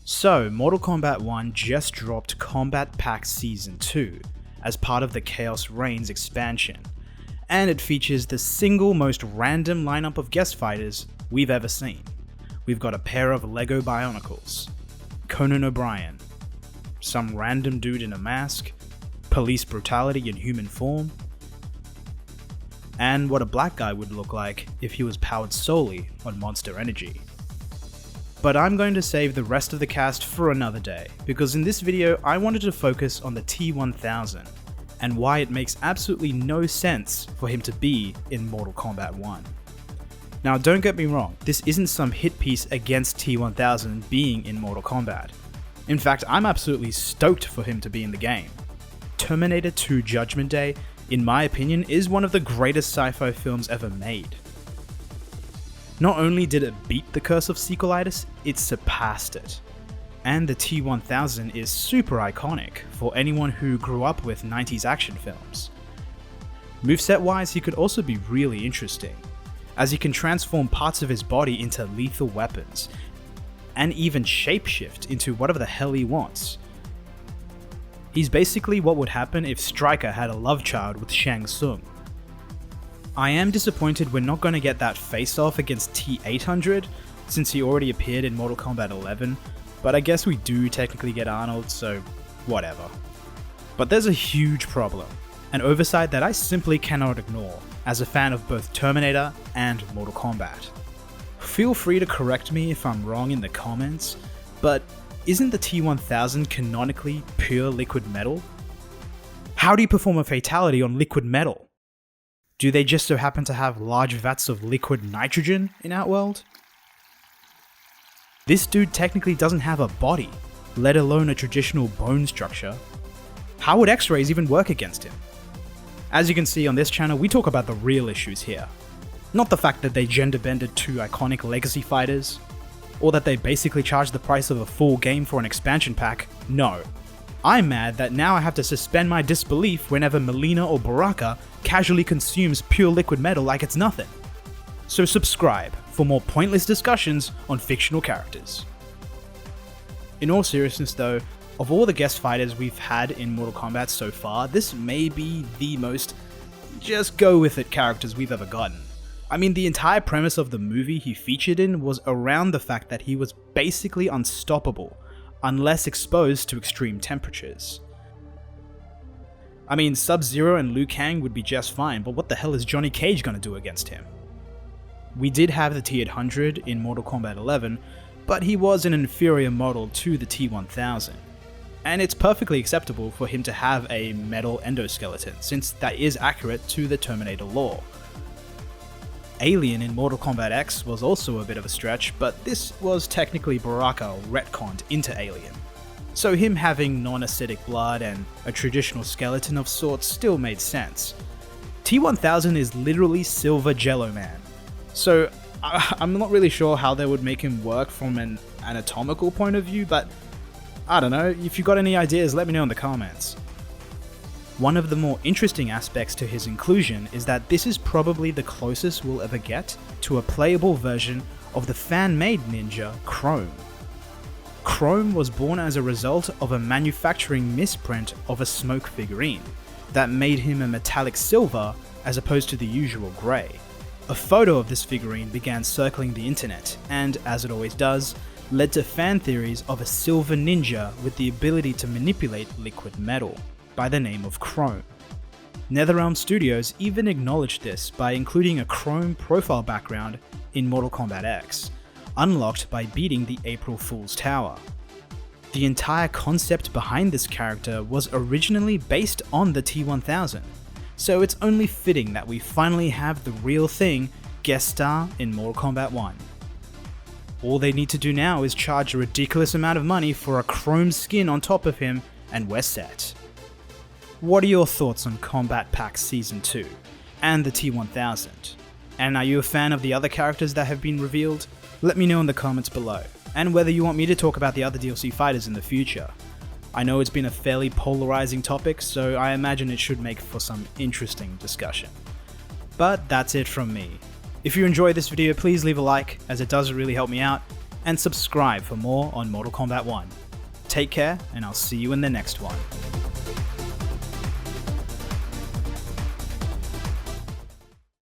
So, Mortal Kombat 1 just dropped Combat Pack Season 2 as part of the Chaos Reigns expansion, and it features the single most random lineup of guest fighters we've ever seen. We've got a pair of Lego Bionicles, Conan O'Brien, some random dude in a mask, police brutality in human form, and what a black guy would look like if he was powered solely on monster energy. But I'm going to save the rest of the cast for another day, because in this video I wanted to focus on the T-1000 and why it makes absolutely no sense for him to be in Mortal Kombat 1. Now don't get me wrong, this isn't some hit piece against T-1000 being in Mortal Kombat. In fact, I'm absolutely stoked for him to be in the game. Terminator 2 Judgment Day, in my opinion, is one of the greatest sci-fi films ever made. Not only did it beat the curse of sequelitis, it surpassed it. And the T-1000 is super iconic for anyone who grew up with 90s action films. Moveset wise, he could also be really interesting, as he can transform parts of his body into lethal weapons, and even shapeshift into whatever the hell he wants. He's basically what would happen if Stryker had a love child with Shang Tsung. I am disappointed we're not going to get that face-off against T-800, since he already appeared in Mortal Kombat 11, but I guess we do technically get Arnold, so whatever. But there's a huge problem, an oversight that I simply cannot ignore, as a fan of both Terminator and Mortal Kombat. Feel free to correct me if I'm wrong in the comments, but isn't the T-1000 canonically pure liquid metal? How do you perform a fatality on liquid metal? Do they just so happen to have large vats of liquid nitrogen in Outworld? This dude technically doesn't have a body, let alone a traditional bone structure. How would X-rays even work against him? As you can see on this channel, we talk about the real issues here. Not the fact that they gender-bended two iconic legacy fighters, or that they basically charged the price of a full game for an expansion pack. No. I'm mad that now I have to suspend my disbelief whenever Melina or Baraka casually consumes pure liquid metal like it's nothing. So subscribe for more pointless discussions on fictional characters. In all seriousness though, of all the guest fighters we've had in Mortal Kombat so far, this may be the most just go with it characters we've ever gotten. I mean, the entire premise of the movie he featured in was around the fact that he was basically unstoppable, unless exposed to extreme temperatures. I mean, Sub-Zero and Liu Kang would be just fine, but what the hell is Johnny Cage gonna do against him? We did have the T-800 in Mortal Kombat 11, but he was an inferior model to the T-1000. And it's perfectly acceptable for him to have a metal endoskeleton, since that is accurate to the Terminator lore. Alien in Mortal Kombat X was also a bit of a stretch, but this was technically Baraka retconned into Alien. So him having non-acidic blood and a traditional skeleton of sorts still made sense. T-1000 is literally Silver Jello Man, so I'm not really sure how they would make him work from an anatomical point of view, but I don't know, if you got any ideas let me know in the comments. One of the more interesting aspects to his inclusion is that this is probably the closest we'll ever get to a playable version of the fan-made ninja Chrome. Chrome was born as a result of a manufacturing misprint of a smoke figurine that made him a metallic silver as opposed to the usual grey. A photo of this figurine began circling the internet and, as it always does, led to fan theories of a silver ninja with the ability to manipulate liquid metal, by the name of Chrome. NetherRealm Studios even acknowledged this by including a Chrome profile background in Mortal Kombat X, unlocked by beating the April Fool's Tower. The entire concept behind this character was originally based on the T-1000, so it's only fitting that we finally have the real thing guest star in Mortal Kombat 1. All they need to do now is charge a ridiculous amount of money for a Chrome skin on top of him and we're set. What are your thoughts on Combat Pack Season 2 and the T-1000? And are you a fan of the other characters that have been revealed? Let me know in the comments below, and whether you want me to talk about the other DLC fighters in the future. I know it's been a fairly polarizing topic, so I imagine it should make for some interesting discussion. But that's it from me. If you enjoyed this video, please leave a like, as it does really help me out, and subscribe for more on Mortal Kombat 1. Take care, and I'll see you in the next one.